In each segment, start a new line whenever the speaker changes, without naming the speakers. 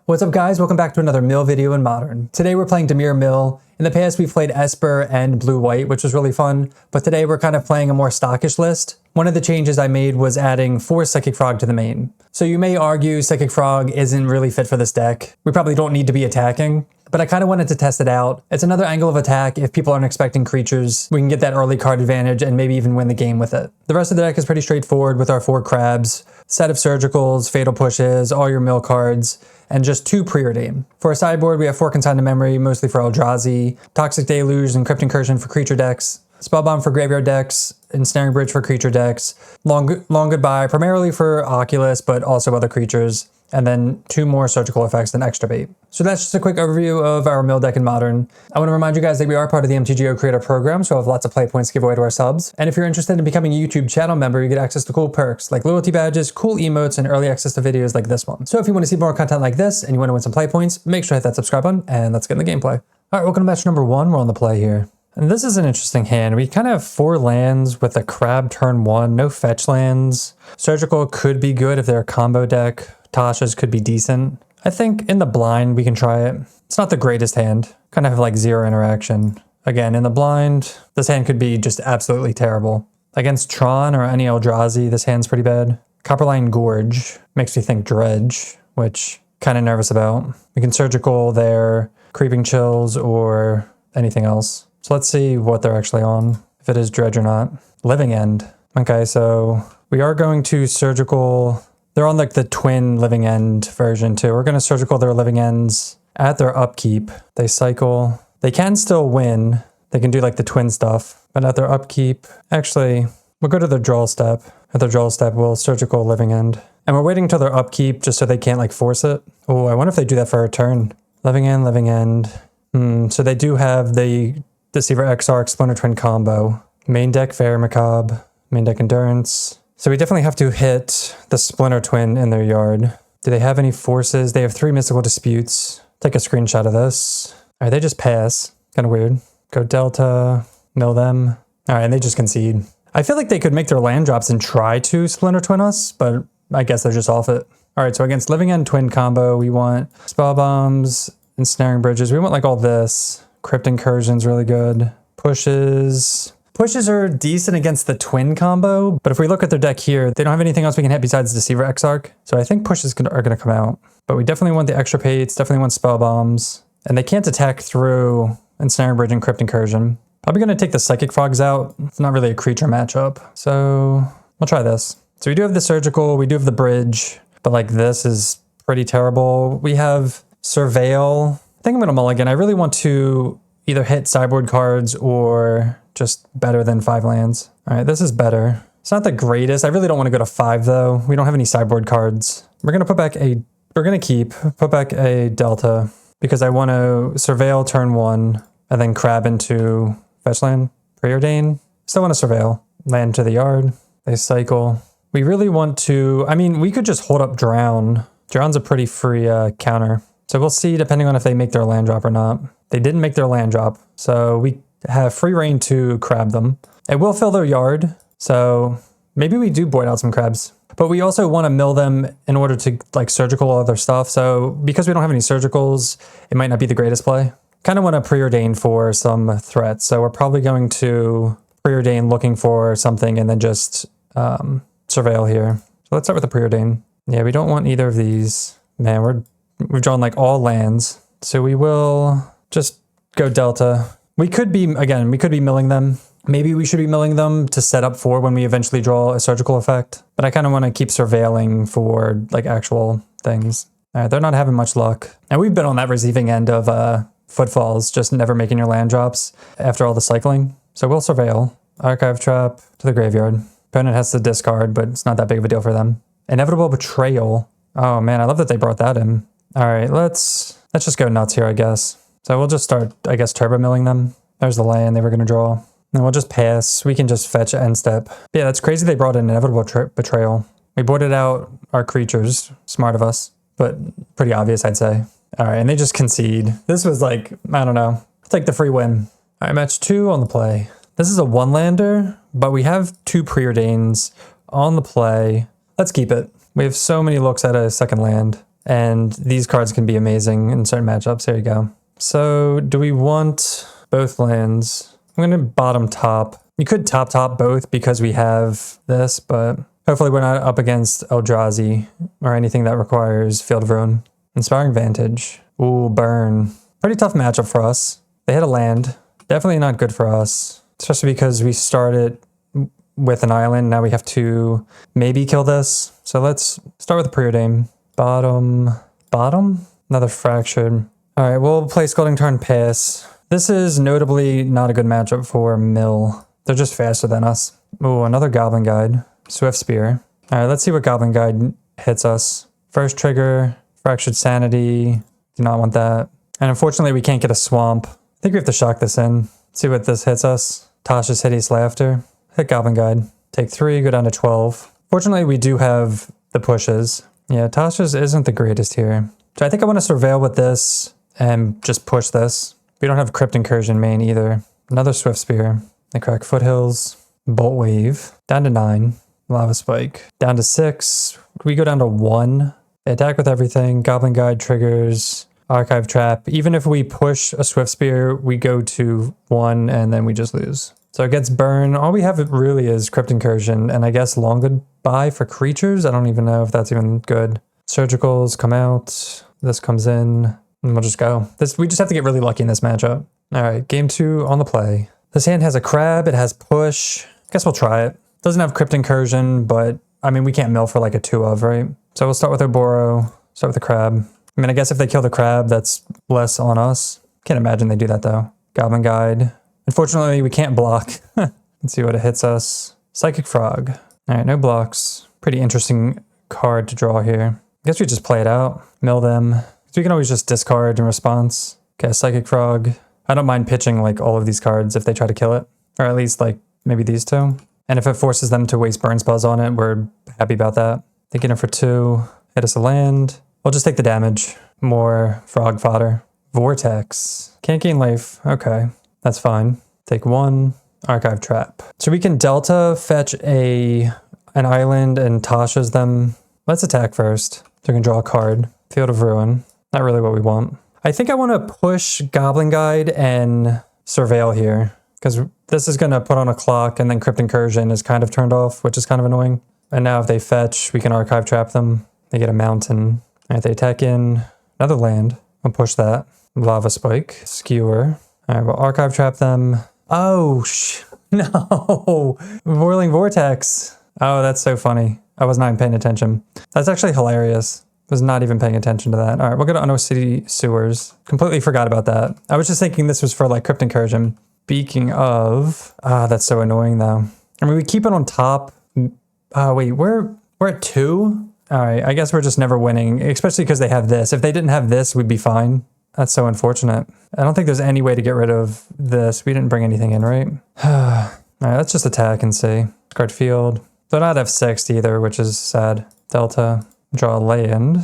What's up guys, welcome back to another Mill video in Modern. Today we're playing Dimir Mill. In the past we've played Esper and Blue-White, which was really fun, but today we're kind of playing a more stockish list. One of the changes I made was adding 4 Psychic Frog to the main. So you may argue Psychic Frog isn't really fit for this deck. We probably don't need to be attacking, but I kind of wanted to test it out. It's another angle of attack. If people aren't expecting creatures, we can get that early card advantage and maybe even win the game with it. The rest of the deck is pretty straightforward with our 4 crabs, set of surgicals, fatal pushes, all your mill cards, and just 2 preordain. For our sideboard, we have 4 consigned to memory, mostly for Eldrazi, Toxic Deluge and Crypt Incursion for creature decks, Spellbomb for graveyard decks, Ensnaring Bridge for creature decks, Long Goodbye primarily for Oculus, but also other creatures, and then 2 more surgical effects than extra bait. So that's just a quick overview of our Mill deck in Modern. I want to remind you guys that we are part of the MTG Creator Program, so we have lots of play points to give away to our subs. And if you're interested in becoming a YouTube channel member, you get access to cool perks like loyalty badges, cool emotes, and early access to videos like this one. So if you want to see more content like this and you want to win some play points, make sure to hit that subscribe button and let's get in the gameplay. All right, welcome to match number 1. We're on the play here. And this is an interesting hand. We kind of have 4 lands with a crab turn 1, no fetch lands. Surgical could be good if they're a combo deck. Tasha's could be decent. I think in the blind we can try it. It's not the greatest hand. Kind of have like 0 interaction. Again, in the blind, this hand could be just absolutely terrible. Against Tron or any Eldrazi, this hand's pretty bad. Copperline Gorge makes me think Dredge, which kind of nervous about. We can surgical their Creeping Chills or anything else. So let's see what they're actually on, if it is Dredge or not. Living End. Okay, so we are going to surgical. They're on like the twin Living End version too. We're going to surgical their Living Ends at their upkeep. They cycle. They can still win. They can do like the twin stuff, but at their upkeep, actually, we'll go to their draw step. At their draw step, we'll surgical Living End. And we're waiting till their upkeep just so they can't like force it. Oh, I wonder if they do that for a turn. Living End, Living End. So they do have the Deceiver Exarch Splinter Twin combo. Main deck Fair Macabre, main deck Endurance. So we definitely have to hit the Splinter Twin in their yard. Do they have any forces? They have 3 Mystical Disputes. Take a screenshot of this. All right, they just pass. Kind of weird. Go Delta, mill them. All right, and they just concede. I feel like they could make their land drops and try to Splinter Twin us, but I guess they're just off it. All right, so against Living End Twin combo, we want Spell Bombs, Ensnaring Bridges. We want like all this. Crypt Incursion's really good. Pushes. Pushes are decent against the twin combo, but if we look at their deck here, they don't have anything else we can hit besides Deceiver Exarch. So I think pushes are going to come out. But we definitely want the extra pates, definitely want Spell Bombs. And they can't attack through Ensnaring Bridge and Crypt Incursion. Probably going to take the Psychic Frogs out. It's not really a creature matchup. So we'll try this. So we do have the Surgical, we do have the Bridge, but like this is pretty terrible. We have Surveil. I think I'm going to mulligan. I really want to either hit sideboard cards or just better than 5 lands. All right, this is better. It's not the greatest. I really don't want to go to 5 though. We don't have any sideboard cards. We're going to put back put back a Delta because I want to Surveil turn 1 and then crab into fetch land, preordain. Still want to Surveil, land to the yard. They cycle. We really want to, I mean, we could just hold up Drown. Drown's a pretty free counter. So we'll see depending on if they make their land drop or not. They didn't make their land drop, so we have free reign to crab them. It will fill their yard, so maybe we do void out some crabs. But we also want to mill them in order to like surgical other stuff. So because we don't have any surgicals, it might not be the greatest play. Kind of want to preordain for some threats. So we're probably going to preordain looking for something and then just surveil here. So let's start with the preordain. Yeah, we don't want either of these. Man, we've drawn like all lands. So we will just go Delta. We could be milling them. Maybe we should be milling them to set up for when we eventually draw a surgical effect. But I kind of want to keep surveilling for like actual things. All right, they're not having much luck. And we've been on that receiving end of Footfalls, just never making your land drops after all the cycling. So we'll surveil. Archive Trap to the graveyard. Opponent has to discard, but it's not that big of a deal for them. Inevitable Betrayal. Oh man, I love that they brought that in. All right, let's just go nuts here, I guess. So we'll just start, I guess, turbo milling them. There's the land they were going to draw. And we'll just pass. We can just fetch end step. Yeah, that's crazy they brought in Inevitable Betrayal. We boarded out our creatures. Smart of us, but pretty obvious, I'd say. All right, and they just concede. This was like, I don't know. I'll take the free win. All right, match 2 on the play. This is a 1-lander, but we have 2 preordains on the play. Let's keep it. We have so many looks at a second land. And these cards can be amazing in certain matchups. There you go. So do we want both lands? I'm going to bottom top. You could top both because we have this, but hopefully we're not up against Eldrazi or anything that requires Field of Ruin. Inspiring Vantage. Ooh, burn. Pretty tough matchup for us. They hit a land. Definitely not good for us, especially because we started with an island. Now we have to maybe kill this. So let's start with a preordain. Bottom. Another fractured. All right, we'll play Scalding Tarn pass. This is notably not a good matchup for Mill. They're just faster than us. Ooh, another Goblin Guide. Swift Spear. All right, let's see what Goblin Guide hits us. First trigger, Fractured Sanity. Do not want that. And unfortunately, we can't get a swamp. I think we have to shock this in. See what this hits us. Tasha's Hideous Laughter. Hit Goblin Guide. Take 3, go down to 12. Fortunately, we do have the pushes. Yeah, Tasha's isn't the greatest here. So I think I want to surveil with this and just push this. We don't have Crypt Incursion main either. Another Swift Spear. They crack Foothills. Bolt Wave. Down to 9. Lava Spike. Down to 6. We go down to 1. They attack with everything. Goblin Guide triggers. Archive Trap. Even if we push a Swift Spear, we go to 1 and then we just lose. So it gets burn. All we have really is Crypt Incursion and I guess Long Goodbye for creatures. I don't even know if that's even good. Surgicals come out. This comes in and we'll just go. We just have to get really lucky in this matchup. All right, game 2 on the play. This hand has a crab. It has push. Guess we'll try it. Doesn't have Crypt Incursion, but I mean, we can't mill for like a 2 of, right? So we'll start with Oboro, start with the crab. I mean, I guess if they kill the crab, that's less on us. Can't imagine they do that though. Goblin Guide. Unfortunately, we can't block. Let's see what it hits us. Psychic Frog. All right, no blocks. Pretty interesting card to draw here. I guess we just play it out, mill them. So we can always just discard in response. Okay, Psychic Frog. I don't mind pitching like all of these cards if they try to kill it. Or at least like maybe these 2. And if it forces them to waste burn spells on it, we're happy about that. Taking it for 2. Hit us a land. We'll just take the damage. More frog fodder. Vortex. Can't gain life. Okay. That's fine. Take 1. Archive Trap. So we can Delta fetch an island and Tasha's them. Let's attack first. So we can draw a card. Field of Ruin. Not really what we want. I think I want to push Goblin Guide and Surveil here. Because this is going to put on a clock and then Crypt Incursion is kind of turned off, which is kind of annoying. And now if they fetch, we can Archive Trap them. They get a mountain. All right, they attack in another land. I'll push that. Lava Spike. Skewer. All right, we'll Archive Trap them. Oh, no. Whirling Vortex. Oh, that's so funny. I was not even paying attention. That's actually hilarious. Was not even paying attention to that. All right, we'll go to Unknown City Sewers. Completely forgot about that. I was just thinking this was for like Crypt Incursion. Speaking of, that's so annoying though. I mean, we keep it on top. Wait, we're at 2? All right, I guess we're just never winning, especially because they have this. If they didn't have this, we'd be fine. That's so unfortunate. I don't think there's any way to get rid of this. We didn't bring anything in, right? All right, let's just attack and see. Discard field. They're not F6 either, which is sad. Delta, draw a land.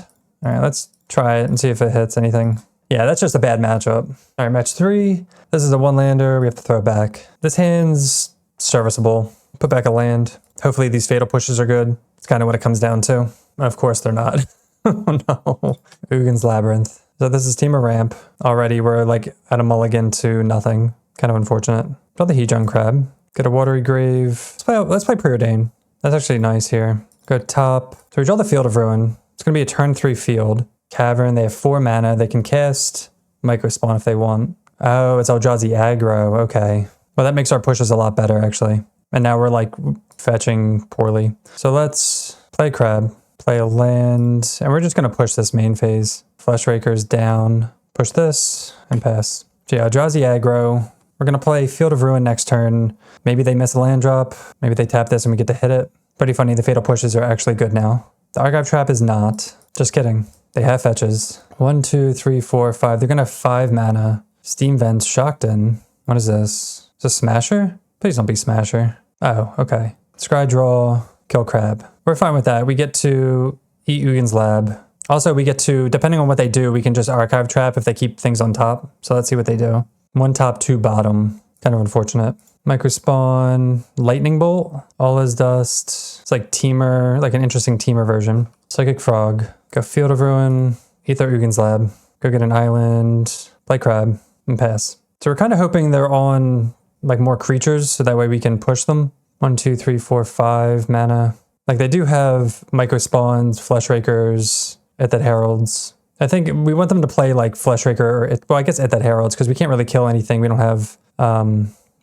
All right, let's try it and see if it hits anything. Yeah, that's just a bad matchup. All right, match 3. This is a 1-lander. We have to throw it back. This hand's serviceable. Put back a land. Hopefully these fatal pushes are good. It's kind of what it comes down to. Of course they're not. Oh no. Uggin's Labyrinth. So this is Temur Ramp. Already we're like at a mulligan to nothing. Kind of unfortunate. Draw the Hedron Crab. Get a Watery Grave. Let's play Preordain. That's actually nice here. Go top. So we draw the Field of Ruin. It's going to be a turn 3 field. Cavern. They have 4 mana. They can cast Micro Spawn if they want. Oh, it's Eldrazi Aggro. Okay. Well, that makes our pushes a lot better, actually. And now we're like fetching poorly. So let's play Crab. Play a land. And we're just going to push this main phase. Flesh Rakers down. Push this and pass. So yeah, Eldrazi Aggro. We're going to play Field of Ruin next turn. Maybe they miss a land drop. Maybe they tap this and we get to hit it. Pretty funny, the fatal pushes are actually good now. The Archive Trap is not. Just kidding. They have fetches. 1, 2, 3, 4, 5. They're going to have 5 mana. Steam Vents, Shockton. What is this? Is this Smasher? Please don't be Smasher. Oh, okay. Scry Draw, kill Crab. We're fine with that. We get to eat Uggin's Lab. Also, we get to, depending on what they do, we can just Archive Trap if they keep things on top. So let's see what they do. 1 top, 2 bottom. Kind of unfortunate. Microspawn, Lightning Bolt, All is Dust. It's like Temur, like an interesting Temur version. Psychic Frog, go Field of Ruin, Ether Ugin's Lab, go get an island, play Crab, and pass. So we're kind of hoping they're on like more creatures so that way we can push them. 1, 2, 3, 4, 5 mana. Like they do have Microspawns, Flesh Rakers, Ithid Heralds. I think we want them to play like Flesh Raker, or well, I guess Ithid Heralds, because we can't really kill anything. We don't have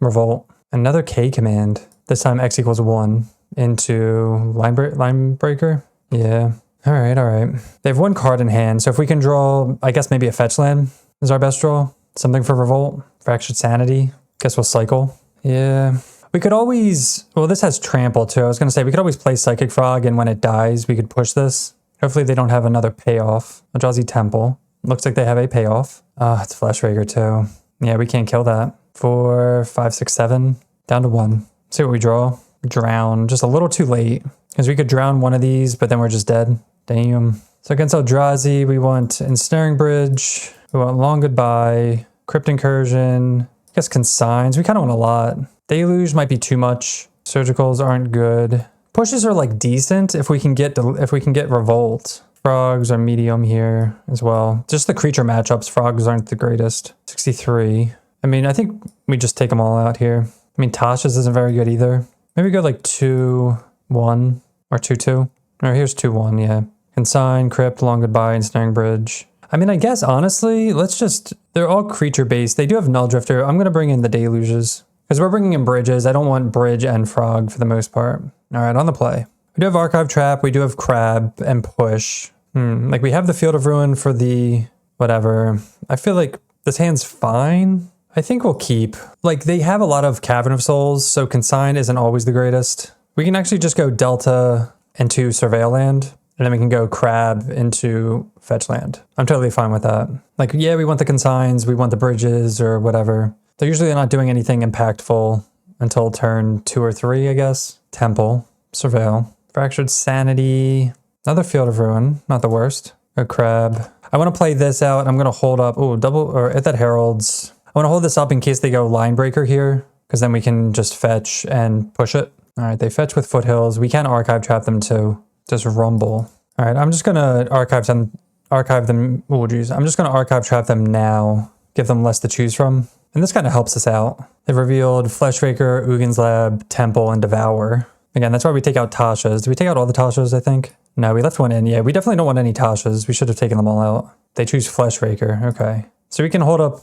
Revolt. Another K command. This time X equals 1 into Line Breaker. Yeah. All right, all right. They have 1 card in hand, so if we can draw, I guess maybe a fetch land is our best draw. Something for Revolt. Fractured Sanity. Guess we'll cycle. Yeah. We could always, well, this has Trample too. I was going to say, we could always play Psychic Frog, and when it dies, we could push this. Hopefully they don't have another payoff. Eldrazi Temple. Looks like they have a payoff. It's Flesh Raker too. Yeah, we can't kill that. 4, 5, 6, 7. Down to 1. See what we draw. Drown. Just a little too late. Because we could drown one of these, but then we're just dead. Damn. So against Eldrazi, we want Ensnaring Bridge. We want Long Goodbye. Crypt Incursion. I guess Consigns. We kind of want a lot. Deluge might be too much. Surgicals aren't good. Pushes are like decent if we can get Revolt. Frogs are medium here as well. Just the creature matchups, frogs aren't the greatest. 63. I mean, I think we just take them all out here. I mean, Tasha's isn't very good either. Maybe go like 2-1 or 2-2. Or here's 2-1, yeah. Consign, Crypt, Long Goodbye, Ensnaring Bridge. I mean, I guess honestly, they're all creature based. They do have Null Drifter. I'm going to bring in the Deluges. Because we're bringing in bridges. I don't want bridge and frog for the most part. All right, on the play. We do have Archive Trap. We do have Crab and Push. Like we have the Field of Ruin for the whatever. I feel like this hand's fine. I think we'll keep. Like they have a lot of Cavern of Souls, so Consign isn't always the greatest. We can actually just go Delta into Surveil Land, and then we can go Crab into Fetch Land. I'm totally fine with that. Like, yeah, we want the Consigns, we want the bridges or whatever. They're usually not doing anything impactful until turn 2 or 3, I guess. Temple, Surveil, Fractured Sanity, another Field of Ruin, not the worst. A Crab. I want to play this out. I'm going to hold up. Oh, double or Ithid Heralds. I want to hold this up in case they go Line Breaker here, because then we can just fetch and push it. All right, they fetch with Foothills. We can Archive Trap them too. Just Rumble. All right, I'm just going to archive them. Oh, geez. I'm just going to Archive Trap them now. Give them less to choose from. And this kind of helps us out. They've revealed Flesh Raker, Ugin's Lab, Temple, and Devour. Again, that's why we take out Tasha's. Did we take out all the Tashas, I think? No, we left one in. Yeah, we definitely don't want any Tashas. We should have taken them all out. They choose Flesh Raker. Okay. So we can hold up,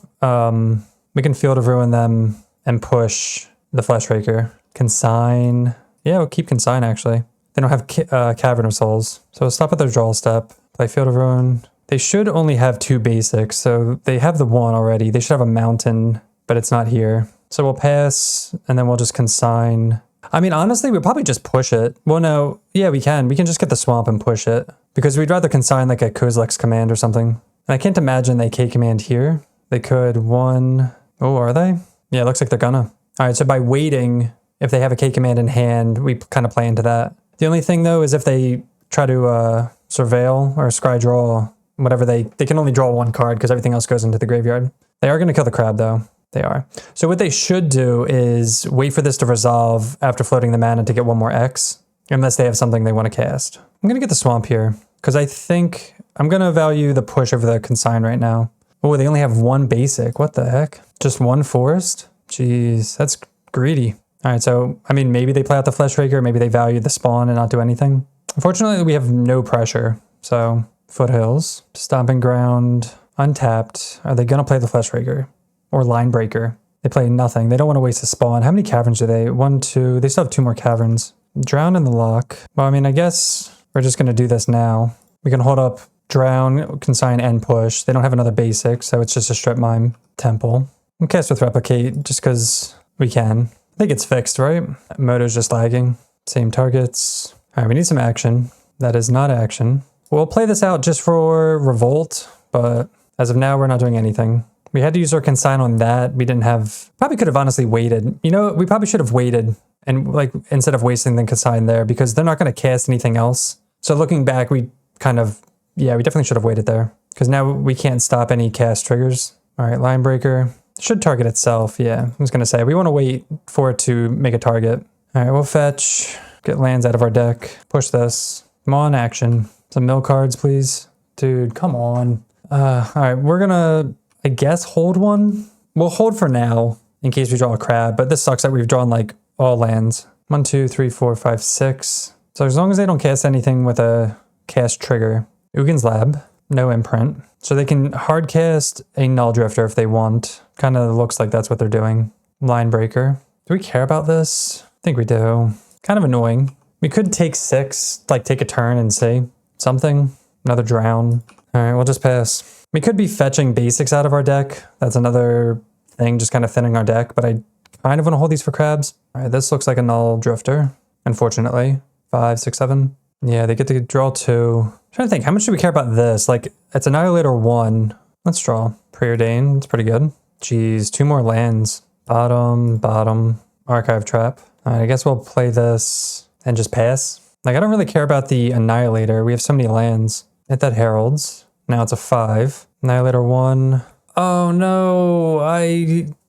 we can Field of Ruin them and push the Flesh Raker. Consign. Yeah, we'll keep Consign, actually. They don't have Cavern of Souls. So we'll stop at their draw step. Play Field of Ruin. They should only have 2 basics, so they have the 1 already. They should have a mountain, but it's not here. So we'll pass, and then we'll just Consign. I mean, honestly, we'll probably just push it. Well, no. Yeah, we can. We can just get the Swamp and push it. Because we'd rather Consign like a Kozilek's Command or something. And I can't imagine they K-Command here. They could 1... Oh, are they? Yeah, it looks like they're gonna. All right, so by waiting, if they have a K-Command in hand, we kind of play into that. The only thing, though, is if they try to Surveil or Scry Draw... Whatever they can only draw 1 card because everything else goes into the graveyard. They are going to kill the Crab though. They are. So what they should do is wait for this to resolve after floating the mana to get 1 more X, unless they have something they want to cast. I'm going to get the Swamp here because I think I'm going to value the push over the Consign right now. Oh, they only have 1 basic. What the heck? Just 1 forest? Jeez, that's greedy. All right, so I mean, maybe they play out the Flesh Raker, maybe they value the spawn and not do anything. Unfortunately, we have no pressure, so... Foothills, Stomping Ground, Untapped. Are they going to play the Flesh Raker? Or Line Breaker? They play nothing. They don't want to waste a spawn. How many caverns do they? 1, 2. They still have 2 more caverns. Drown in the lock. Well, I mean, I guess we're just going to do this now. We can hold up Drown, Consign, and Push. They don't have another basic, so it's just a Strip Mine. Temple. And cast with Replicate, just because we can. I think it's fixed, right? Moto's just lagging. Same targets. All right, we need some action. That is not action. We'll play this out just for Revolt, but as of now, we're not doing anything. We had to use our Consign on that. We didn't have... Probably could have honestly waited. You know, we probably should have waited and like instead of wasting the Consign there because they're not going to cast anything else. So looking back, we kind of... Yeah, we definitely should have waited there because now we can't stop any cast triggers. All right, Line Breaker. Should target itself, yeah. I was gonna say, we wanna wait for it to make a target. All right, we'll fetch, get lands out of our deck, push this. Come on, action. Some mill cards, please. Dude, come on. All right, we're gonna, I guess, hold one. We'll hold for now in case we draw a crab, but this sucks that we've drawn like all lands. 1, 2, 3, 4, 5, 6. So as long as they don't cast anything with a cast trigger. Ugin's Lab, no imprint. So they can hard cast a Null Drifter if they want. Kind of looks like that's what they're doing. Line Breaker. Do we care about this? I think we do. Kind of annoying. We could take 6, like take a turn and say something. Another drown. All right, we'll just pass. We could be fetching basics out of our deck. That's another thing, just kind of thinning our deck, but I kind of want to hold these for crabs. All right, this looks like a Null Drifter, unfortunately. 5, 6, 7. Yeah, they get to draw 2. I'm trying to think, how much do we care about this? Like, it's Annihilator 1. Let's draw. Preordain, it's pretty good. Jeez, 2 more lands. Bottom. Archive Trap. All right, I guess we'll play this and just pass. Like, I don't really care about the Annihilator. We have so many lands. Hit that Heralds. Now it's a 5. Annihilator 1. Oh no,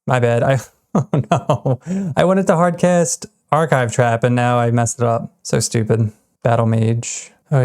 my bad. Oh no. I wanted to hardcast Archive Trap and now I messed it up. So stupid. Battle Mage. Oh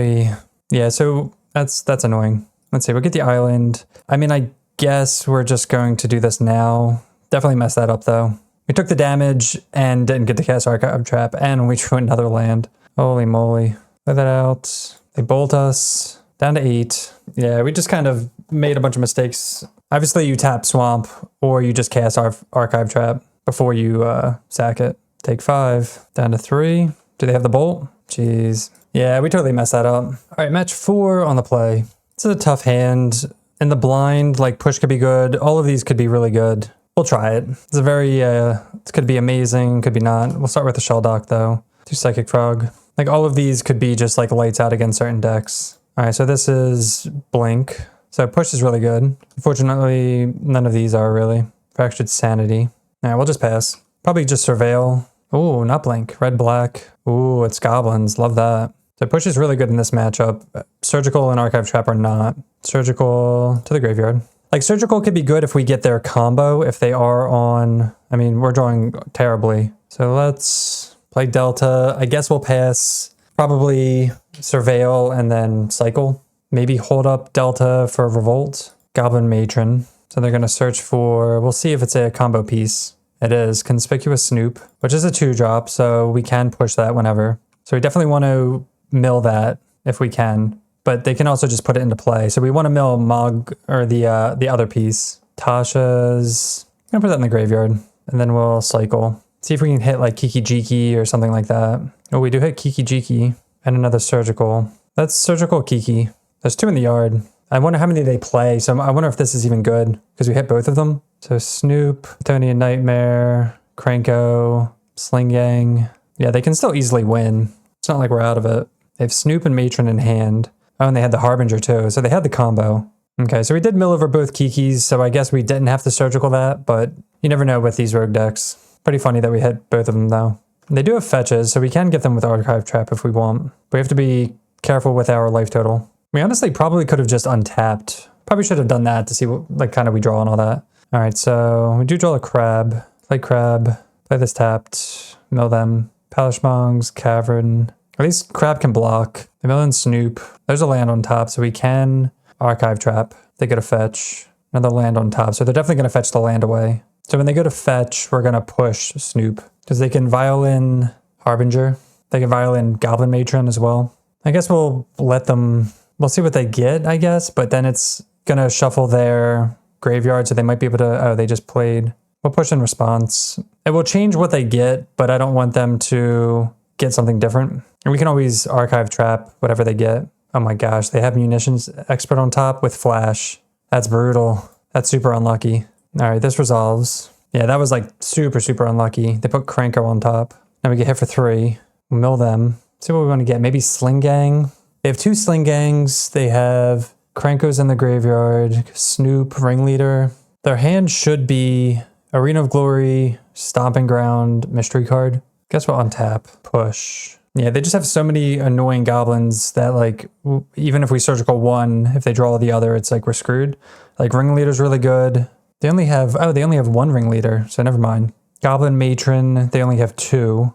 yeah, so that's annoying. Let's see, we'll get the island. I mean, I guess we're just going to do this now. Definitely messed that up though. We took the damage and didn't get to cast Archive Trap and we drew another land. Holy moly. Play that out. They bolt us down to 8. Yeah, we just kind of made a bunch of mistakes. Obviously you tap Swamp or you just cast Archive Trap before you sack it. Take 5, down to 3. Do they have the bolt? Jeez. Yeah, we totally messed that up. All right, match 4 on the play. This is a tough hand. In the blind, like push could be good. All of these could be really good. We'll try it. It's a very, it could be amazing, could be not. We'll start with the Shell Dock though. 2 Psychic Frog. Like all of these could be just like lights out against certain decks. All right, so this is Blink. So push is really good. Unfortunately, none of these are really. Fractured Sanity. All right, we'll just pass. Probably just Surveil. Oh, not Blink. Red, black. Ooh, it's Goblins. Love that. So push is really good in this matchup. Surgical and Archive Trap are not. Surgical to the graveyard. Like Surgical could be good if we get their combo. If they are on, I mean, we're drawing terribly. So let's play Delta. I guess we'll pass. Probably Surveil and then Cycle. Maybe hold up Delta for Revolt. Goblin Matron. So they're going to search for, we'll see if it's a combo piece. It is Conspicuous Snoop, which is a 2-drop, so we can push that whenever. So we definitely want to mill that if we can, but they can also just put it into play. So we want to mill Mog, or the other piece. Tasha's, I'm going to put that in the graveyard, and then we'll cycle. See if we can hit like Kiki Jiki or something like that. Oh, we do hit Kiki Jiki and another Surgical. That's Surgical Kiki. There's 2 in the yard. I wonder how many they play, so I wonder if this is even good, because we hit both of them. So Snoop, Tony Nightmare, Cranko, Sling Gang. Yeah, they can still easily win. It's not like we're out of it. They have Snoop and Matron in hand. Oh, and they had the Harbinger too, so they had the combo. Okay, so we did mill over both Kikis, so I guess we didn't have to Surgical that, but you never know with these rogue decks. Pretty funny that we hit both of them though. They do have fetches, so we can get them with Archive Trap if we want. But we have to be careful with our life total. We honestly probably could have just untapped. Probably should have done that to see what like kind of we draw and all that. All right, so we do draw a crab. Play crab. Play this tapped. Mill them. Palishmongs, Cavern. At least crab can block. They mill in Snoop. There's a land on top, so we can Archive Trap. They get a fetch. Another land on top, so they're definitely going to fetch the land away. So when they go to fetch, we're going to push Snoop. Because they can violin Harbinger. They can violin Goblin Matron as well. I guess we'll let them... We'll see what they get, I guess, but then it's going to shuffle their graveyard, so they might be able to... Oh, they just played. We'll push in response. It will change what they get, but I don't want them to get something different. And we can always Archive Trap whatever they get. Oh my gosh, they have Munitions Expert on top with Flash. That's brutal. That's super unlucky. All right, this resolves. Yeah, that was like super, super unlucky. They put Cranko on top. Now we get hit for 3. We'll mill them. See what we want to get. Maybe Sling Gang. They have 2 Sling Gangs. They have Crankos in the graveyard, Snoop, Ringleader. Their hand should be Arena of Glory, Stomping Ground, Mystery card. Guess what? Untap, push. Yeah, they just have so many annoying goblins that like, even if we Surgical one, if they draw the other, it's like we're screwed. Like Ringleader's really good. They only have, oh, they only have one ringleader, so never mind. Goblin Matron, they only have two.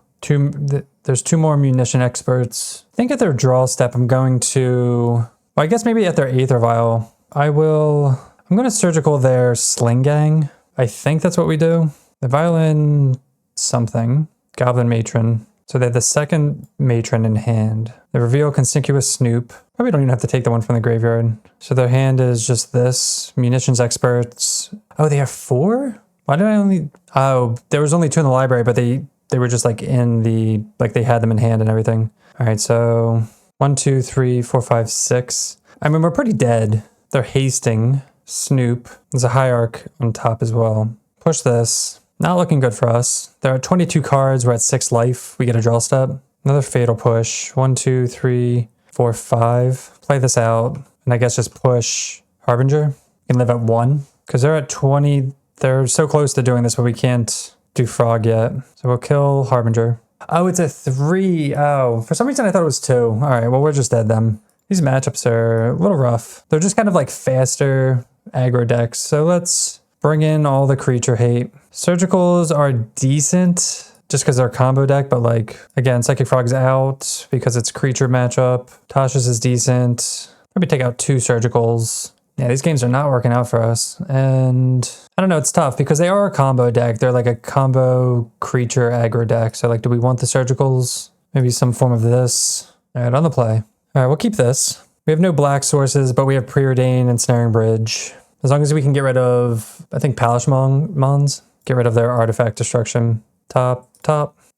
There's two more munition experts. I think at their draw step, I'm going to, well, I guess maybe at their Aether Vial, I'm going to surgical their Sling Gang. I think that's what we do. The Violin something, Goblin Matron. So they have the second Matron in hand. They reveal Conspicuous Snoop. Probably don't even have to take the one from the graveyard. So their hand is just this. Munitions experts. Oh, they have 4? Why did I only... Oh, there was only 2 in the library, but they were just like in the... Like they had them in hand and everything. All right, so 1, 2, 3, 4, 5, 6. I mean, we're pretty dead. They're hasting. Snoop. There's a Hierarch on top as well. Push this. Not looking good for us. There are 22 cards. We're at 6 life. We get a draw step. Another Fatal Push. 1, 2, 3, 4, 5. Play this out. And I guess just push Harbinger. We can live at 1. Because they're at 20. They're so close to doing this, but we can't do Frog yet. So we'll kill Harbinger. Oh, it's a 3. Oh, for some reason I thought it was 2. All right, well, we're just dead then. These matchups are a little rough. They're just kind of like faster aggro decks. So let's bring in all the creature hate. Surgicals are decent just because they're a combo deck, but like, again, Psychic Frog's out because it's creature matchup. Tasha's is decent. Maybe take out 2 surgicals. Yeah, these games are not working out for us. And I don't know, it's tough because they are a combo deck. They're like a combo creature aggro deck. So like, do we want the surgicals? Maybe some form of this. All right, on the play. All right, we'll keep this. We have no black sources, but we have Preordain and Snaring Bridge. As long as we can get rid of, I think, Palish Mons. Get rid of their artifact destruction. Top.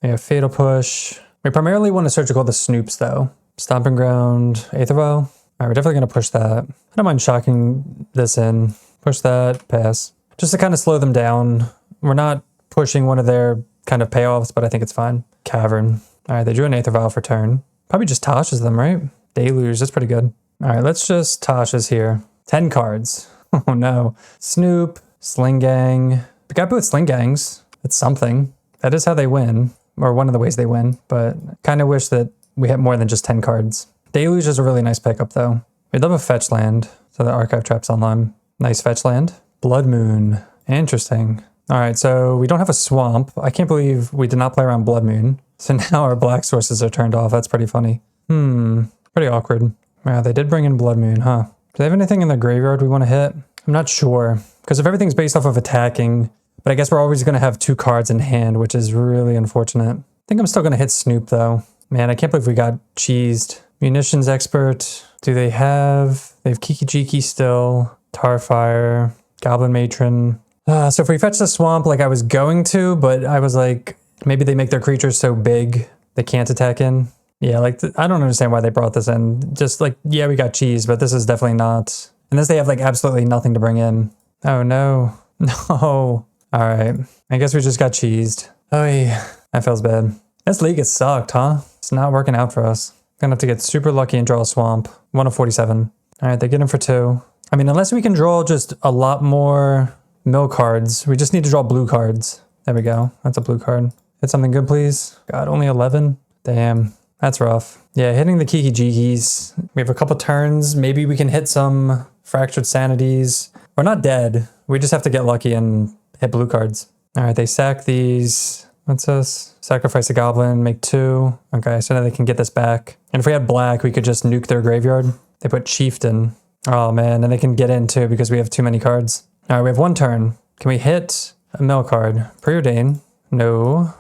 We have Fatal Push. We primarily want to surgical the Snoops, though. Stomping Ground, Aether Vial. All right, we're definitely going to push that. I don't mind shocking this in. Push that, pass. Just to kind of slow them down. We're not pushing one of their kind of payoffs, but I think it's fine. Cavern. All right, they drew an Aether Vial for turn. Probably just Tasha's them, right? Deluge, that's pretty good. All right, let's just Tasha's here. 10 cards. Oh no. Snoop, Sling Gang. We got both Sling Gangs. That's something. That is how they win, or one of the ways they win, but kind of wish that we had more than just 10 cards. Deluge is a really nice pickup though. We'd love a fetch land, so the Archive Trap's online. Nice fetch land. Blood Moon. Interesting. All right, so we don't have a swamp. I can't believe we did not play around Blood Moon. So now our black sources are turned off. That's pretty funny. Pretty awkward. Wow, they did bring in Blood Moon, huh? Do they have anything in the graveyard we want to hit? I'm not sure. Because if everything's based off of attacking, but I guess we're always going to have 2 cards in hand, which is really unfortunate. I think I'm still going to hit Snoop, though. Man, I can't believe we got cheesed. Munitions Expert. Do they have... They have Kiki Jiki still. Tarfire. Goblin Matron. So if we fetch the swamp like I was going to, but I was like, maybe they make their creatures so big they can't attack in. Yeah, like, I don't understand why they brought this in. Just like, yeah, we got cheese, but this is definitely not. Unless they have like absolutely nothing to bring in. Oh no. No. All right. I guess we just got cheesed. Oh yeah. That feels bad. This league has sucked, huh? It's not working out for us. Gonna have to get super lucky and draw a swamp. 1 of 47. All right, they get him for 2. I mean, unless we can draw just a lot more mill cards. We just need to draw blue cards. There we go. That's a blue card. Hit something good, please. God, only 11? Damn. That's rough. Yeah, hitting the Kiki Jikis. We have a couple turns. Maybe we can hit some Fractured Sanities. We're not dead. We just have to get lucky and hit blue cards. All right, they sack these. What's this? Sacrifice a goblin, make 2. Okay, so now they can get this back. And if we had black, we could just nuke their graveyard. They put Chieftain. Oh man, and they can get in too because we have too many cards. All right, we have 1 turn. Can we hit a mill card? Preordain. No.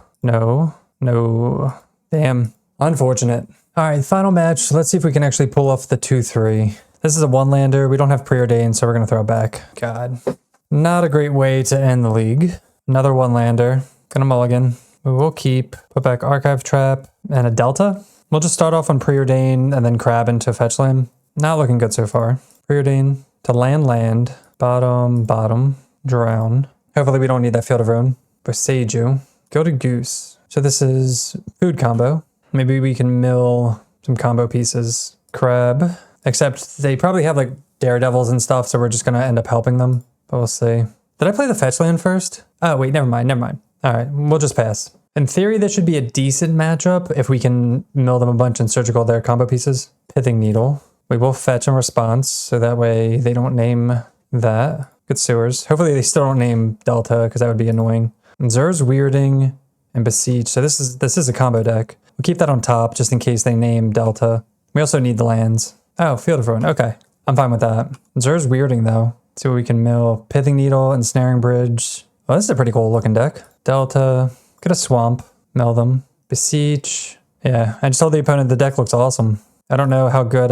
Damn. Unfortunate. All right, final match. Let's see if we can actually pull off the 2-3. This is a 1-lander. We don't have Preordain, so we're going to throw it back. God. Not a great way to end the league. Another 1-lander. Gonna mulligan. We will keep. Put back Archive Trap and a Delta. We'll just start off on Preordain and then crab into fetch land. Not looking good so far. Preordain to land. Bottom. Drown. Hopefully we don't need that Field of Ruin. Boseiju. Go to Goose. So this is food combo. Maybe we can mill some combo pieces. Crab. Except they probably have like Daredevils and stuff, so we're just going to end up helping them. But we'll see. Did I play the fetch land first? Oh, wait, never mind. All right, we'll just pass. In theory, this should be a decent matchup if we can mill them a bunch and surgical their combo pieces. Pithing Needle. We will fetch in response, so that way they don't name that. Good sewers. Hopefully they still don't name Delta, because that would be annoying. And Zur's Weirding and Beseech. So this is a combo deck. We'll keep that on top just in case they name Delta. We also need the lands. Oh, Field of Ruin. Okay. I'm fine with that. Zur's Weirding though. Let's see what we can mill. Pithing Needle and Snaring Bridge. Oh, this is a pretty cool looking deck. Delta. Get a Swamp. Mill them. Beseech. Yeah, I just told the opponent the deck looks awesome. I don't know how good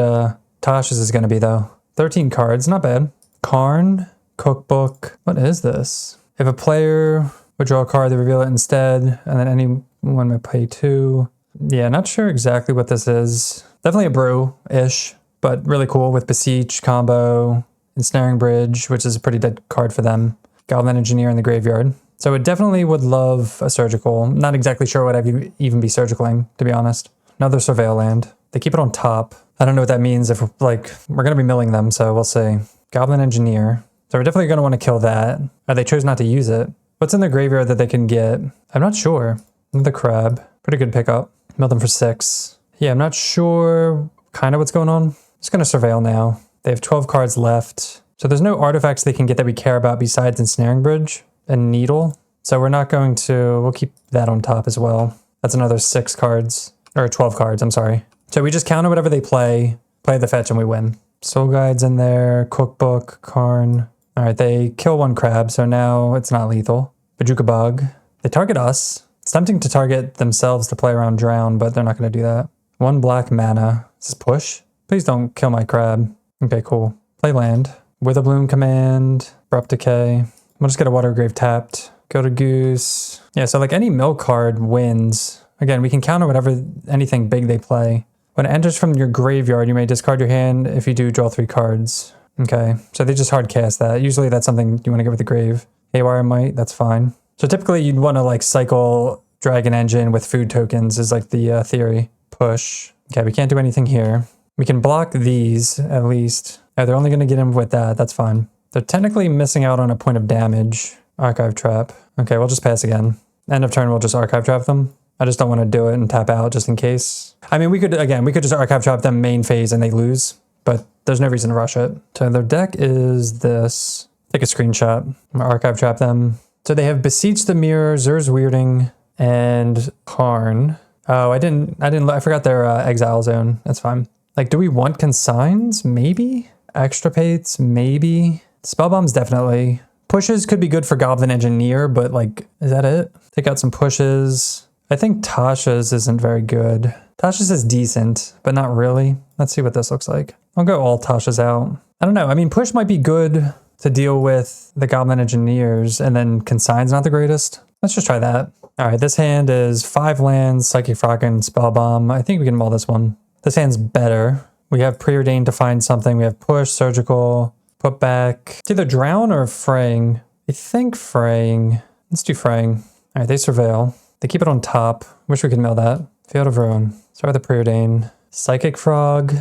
Tasha's is going to be though. 13 cards, not bad. Karn, Cookbook. What is this? If a player would draw a card, they reveal it instead, and then anyone may pay 2. Yeah, not sure exactly what this is. Definitely a brew-ish, but really cool with Beseech, Combo, Ensnaring Bridge, which is a pretty dead card for them. Goblin Engineer in the graveyard. So it definitely would love a Surgical. Not exactly sure what I'd even be Surgicaling, to be honest. Another Surveil land. They keep it on top. I don't know what that means if, like, we're going to be milling them, so we'll see. Goblin Engineer. So we're definitely going to want to kill that. Or they chose not to use it. What's in the graveyard that they can get? I'm not sure. Another Crab. Pretty good pickup. Mill them for 6. Yeah, I'm not sure kind of what's going on. Just going to Surveil now. They have 12 cards left. So there's no artifacts they can get that we care about besides Ensnaring Bridge and Needle. So we're not going to... We'll keep that on top as well. That's another 6 cards. Or 12 cards, I'm sorry. So we just counter whatever they play the fetch, and we win. Soul Guide's in there, Cookbook, Karn. All right, they kill 1 crab, so now it's not lethal. Bajuka Bug. They target us. It's tempting to target themselves to play around Drown, but they're not going to do that. 1 black mana. Is this push? Please don't kill my crab. Okay, cool. Play land. Witherbloom Command, Abrupt Decay. We'll just get a Watergrave tapped. Go to Goose. Yeah, so like any mill card wins. Again, we can counter whatever, anything big they play. When it enters from your graveyard, you may discard your hand. If you do, draw 3 cards. Okay, so they just hard cast that. Usually that's something you want to get with the grave. Haywire Might, that's fine. So typically you'd want to like cycle Dragon Engine with food tokens is like the theory. Push. Okay, we can't do anything here. We can block these at least. Oh, they're only going to get him with that. That's fine. They're technically missing out on a point of damage. Archive Trap. Okay, we'll just pass again. End of turn, we'll just Archive Trap them. I just don't want to do it and tap out just in case. I mean, we could just Archive Trap them main phase and they lose, but there's no reason to rush it. So their deck is this. Take a screenshot. I'm gonna Archive Trap them. So they have Beseech the Mirror, Zur's Weirding, and Karn. Oh, I forgot their Exile Zone. That's fine. Like, do we want Consigns? Maybe? Extirpates? Maybe? Spellbombs, definitely. Pushes could be good for Goblin Engineer, but like, is that it? Take out some pushes. I think Tasha's isn't very good. Tasha's is decent, but not really. Let's see what this looks like. I'll go all Tasha's out. I don't know. I mean, push might be good to deal with the Goblin Engineers, and then Consign's not the greatest. Let's just try that. All right, this hand is 5 lands, Psychic Frog, and Spellbomb. I think we can mull this one. This hand's better. We have Preordained to find something. We have Push, Surgical, Put Back. It's either Drown or Fraying. I think Fraying. Let's do Fraying. All right, they Surveil. They keep it on top. Wish we could mill that. Field of Ruin. Start with the Preordain. Psychic Frog.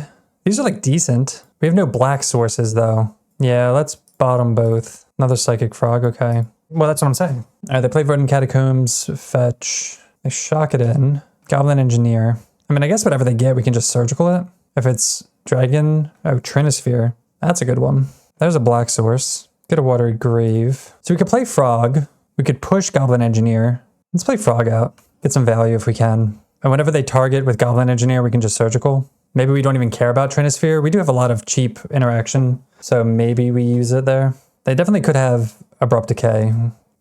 These are like decent. We have no black sources though. Yeah, let's bottom both. Another Psychic Frog, okay. Well, that's what I'm saying. All right, they play Verdant Catacombs, fetch. They shock it in. Goblin Engineer. I mean, I guess whatever they get, we can just Surgical it. If it's Dragon, oh, Trinisphere. That's a good one. There's a black source. Get a Watery Grave. So we could play Frog. We could push Goblin Engineer. Let's play Frog out. Get some value if we can. And whenever they target with Goblin Engineer, we can just Surgical. Maybe we don't even care about Trinisphere. We do have a lot of cheap interaction, so maybe we use it there. They definitely could have Abrupt Decay.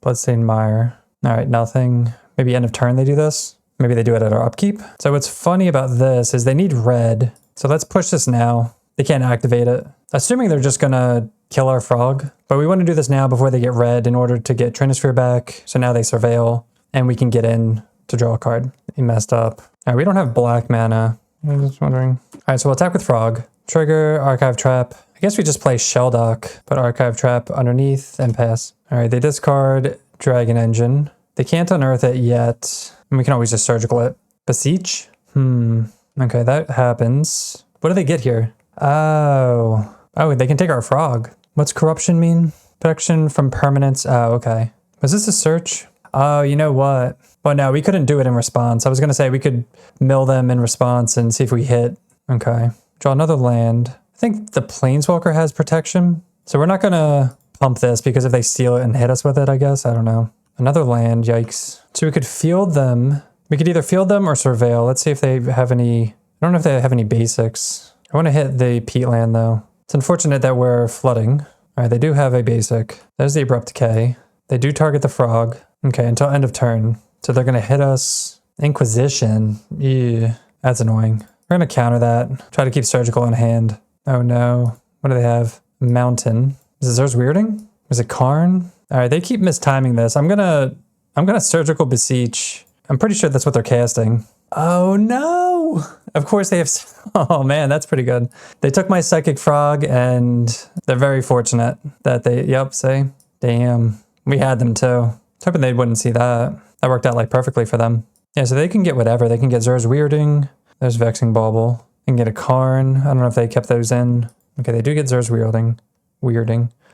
Bloodstained Mire. All right, nothing. Maybe end of turn they do this. Maybe they do it at our upkeep. So what's funny about this is they need red. So let's push this now. They can't activate it. Assuming they're just gonna kill our Frog. But we want to do this now before they get red in order to get Trinisphere back. So now they Surveil. And we can get in to draw a card. He messed up. All right, we don't have black mana. I was just wondering. All right, so we'll attack with Frog. Trigger, Archive Trap. I guess we just play Shelldock, put Archive Trap underneath and pass. All right, they discard Dragon Engine. They can't unearth it yet. And we can always just Surgical it. Beseech? Okay, that happens. What do they get here? Oh, they can take our Frog. What's Corruption mean? Protection from permanents. Oh, okay. Was this a search? Oh, you know what? Well, no, we couldn't do it in response. I was going to say we could mill them in response and see if we hit. Okay. Draw another land. I think the Planeswalker has protection. So we're not going to pump this because if they steal it and hit us with it, I guess. I don't know. Another land, yikes. So we could field them. We could either field them or surveil. Let's see if they have any... I don't know if they have any basics. I want to hit the peat land though. It's unfortunate that we're flooding. All right, they do have a basic. There's the abrupt decay. They do target the frog. Okay, until end of turn. So they're going to hit us. Inquisition. Yeah, that's annoying. We're going to counter that. Try to keep surgical in hand. Oh no. What do they have? Mountain. Is theirs weirding? Is it Karn? All right, they keep mistiming this. I'm gonna surgical beseech. I'm pretty sure that's what they're casting. Oh no! Of course they have. Oh man, that's pretty good. They took my psychic frog, and they're very fortunate that they. Yep, see, damn, we had them too. I was hoping they wouldn't see that. That worked out like perfectly for them. Yeah, so they can get whatever. They can get Zer's Weirding. There's Vexing Bauble. They can get a Karn. I don't know if they kept those in. Okay, they do get Zer's Weirding.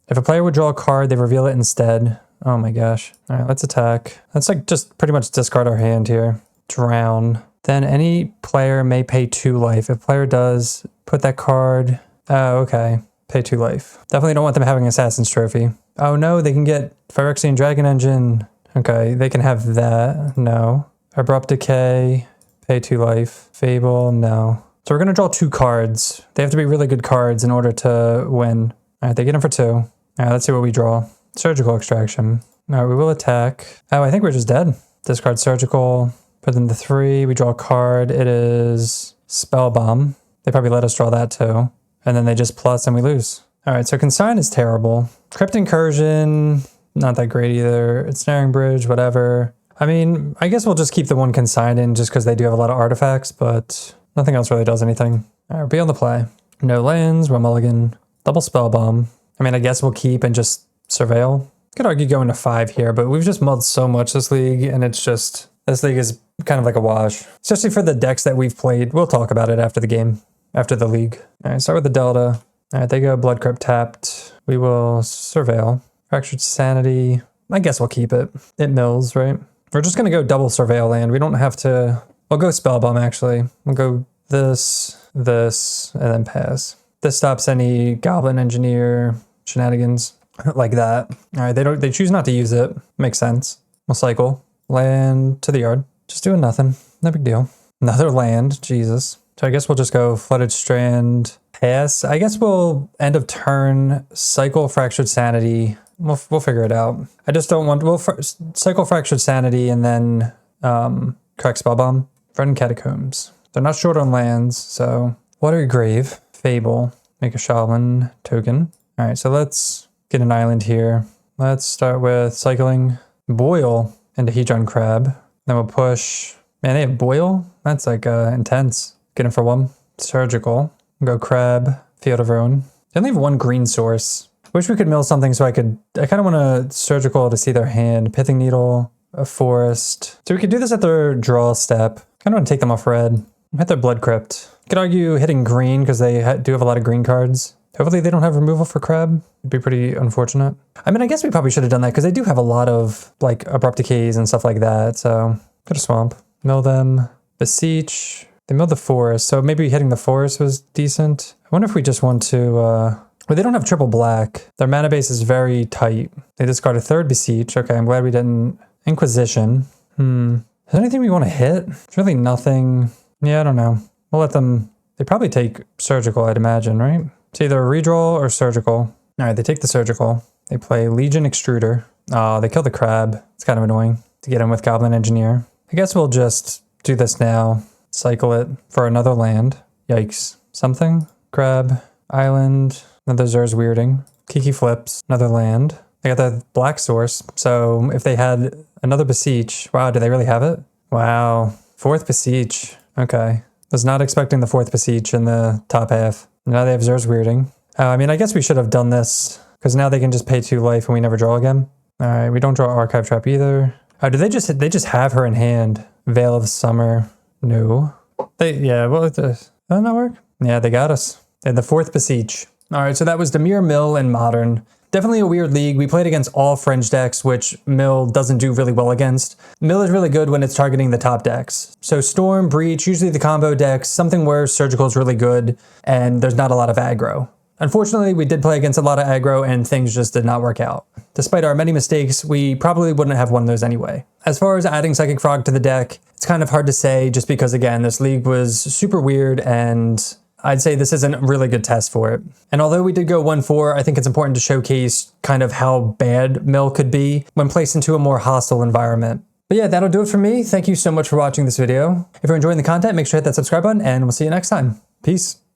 If a player would draw a card, they reveal it instead. Oh my gosh. All right, let's attack. Let's like just pretty much discard our hand here. Drown. Then any player may pay 2 life. If player does, put that card. Oh, okay. Pay 2 life. Definitely don't want them having Assassin's Trophy. Oh no, they can get Phyrexian Dragon Engine. Okay, they can have that. No. Abrupt Decay. Pay 2 life. Fable. No. So we're going to draw 2 cards. They have to be really good cards in order to win. All right, they get them for 2. All right, let's see what we draw. Surgical Extraction. All right, we will attack. Oh, I think we're just dead. Discard Surgical. Put them to 3. We draw a card. It is Spell Bomb. They probably let us draw that too. And then they just plus and we lose. All right, so Consign is terrible. Crypt Incursion, not that great either. Ensnaring Bridge, whatever. I mean, I guess we'll just keep the 1 Consign in just because they do have a lot of artifacts, but nothing else really does anything. All right, be on the play. No lands, one mulligan. Double Spell Bomb. I mean, I guess we'll keep and just surveil. Could argue going to 5 here, but we've just mulled so much this league, and it's just, this league is kind of like a wash. Especially for the decks that we've played. We'll talk about it after the game, after the league. All right, start with the Delta. All right, they go Blood Crypt tapped. We will surveil. Fractured Sanity. I guess we'll keep it. It mills, right? We're just going to go double surveil land. We don't have to, we'll go Spell Bomb actually. We'll go this, and then pass. This stops any Goblin Engineer shenanigans like that. All right, they choose not to use it. Makes sense. We'll cycle. Land to the yard. Just doing nothing. No big deal. Another land. Jesus. So I guess we'll just go Flooded Strand. Pass. I guess we'll end of turn. Cycle Fractured Sanity. We'll figure it out. I just don't want... We'll cycle Fractured Sanity and then correct Spell Bomb. Friend Catacombs. They're not short on lands, so... Watery Grave. Fable. Make a Shaman token. All right, so let's get an island here. Let's start with cycling Boil into Hedron Crab. Then we'll push... Man, they have Boil? That's like intense. Get him for 1. Surgical. Go Crab. Field of Ruin. They only have 1 green source. Wish we could mill something so I kind of want a Surgical to see their hand. Pithing Needle. A Forest. So we could do this at their draw step. Kind of want to take them off red. Hit their Blood Crypt. Could argue hitting green because they do have a lot of green cards. Hopefully they don't have removal for Crab. It'd be pretty unfortunate. I mean, I guess we probably should have done that because they do have a lot of like abrupt decays and stuff like that. So go to Swamp. Mill them. Beseech. They milled the Forest. So maybe hitting the Forest was decent. I wonder if we just want to... Well, they don't have triple black. Their mana base is very tight. They discard a 3rd Beseech. Okay, I'm glad we didn't... Inquisition. Is there anything we want to hit? There's really nothing... Yeah, I don't know. We'll let them... They probably take Surgical, I'd imagine, right? It's either a redraw or Surgical. All right, they take the Surgical. They play Legion Extruder. Oh, they kill the Crab. It's kind of annoying to get him with Goblin Engineer. I guess we'll just do this now. Cycle it for another land. Yikes. Something. Crab. Island. Another Zer's Weirding. Kiki flips. Another land. They got the black source. So if they had another Beseech... Wow, do they really have it? Wow. 4th Beseech. Okay. Was not expecting the 4th Beseech in the top half. Now they have Zer's Weirding. I mean, I guess we should have done this because now they can just pay 2 life and we never draw again. All right, we don't draw Archive Trap either. Oh, do they just have her in hand? Veil of Summer. No. Yeah, well, does that not work? Yeah, they got us. And the 4th Beseech. All right, so that was Dimir Mill in Modern. Definitely a weird league. We played against all fringe decks, which Mill doesn't do really well against. Mill is really good when it's targeting the top decks. So Storm, Breach, usually the combo decks, something where Surgical is really good and there's not a lot of aggro. Unfortunately, we did play against a lot of aggro and things just did not work out. Despite our many mistakes, we probably wouldn't have won those anyway. As far as adding Psychic Frog to the deck, it's kind of hard to say just because, again, this league was super weird and I'd say this isn't a really good test for it. And although we did go 1-4, I think it's important to showcase kind of how bad Mill could be when placed into a more hostile environment. But yeah, that'll do it for me. Thank you so much for watching this video. If you're enjoying the content, make sure to hit that subscribe button and we'll see you next time. Peace.